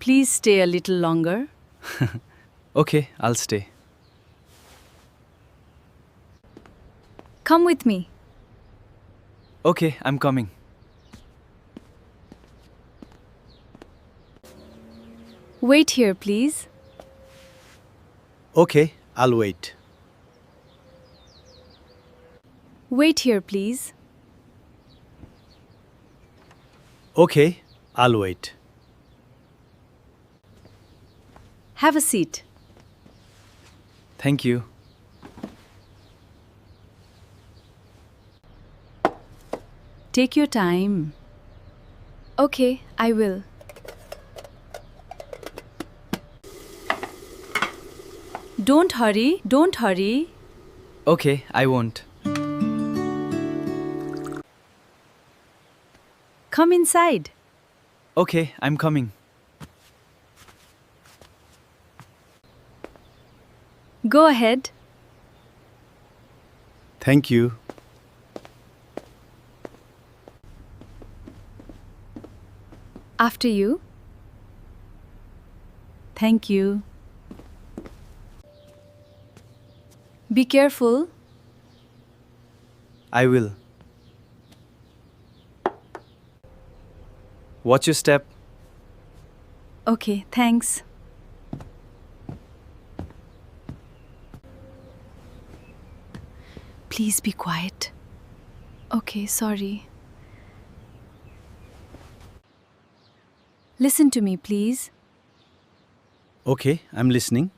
Please stay a little longer. Okay, I'll stay. Come with me. Okay, I'm coming. Wait here, please. Okay, I'll wait. Wait here, please. Okay, I'll wait. Have a seat. Thank you. Take your time. Okay, I will. Don't hurry, don't hurry. Okay, I won't. Come inside. Okay, I'm coming. Go ahead. Thank you. After you. Thank you. Be careful. I will. Watch your step. Okay, thanks. Please be quiet. Okay, sorry. Listen to me, please. Okay, I'm listening.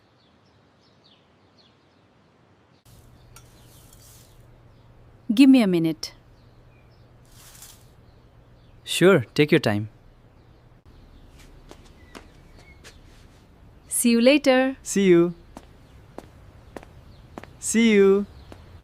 Give me a minute. Sure, take your time. See you later. See you. See you.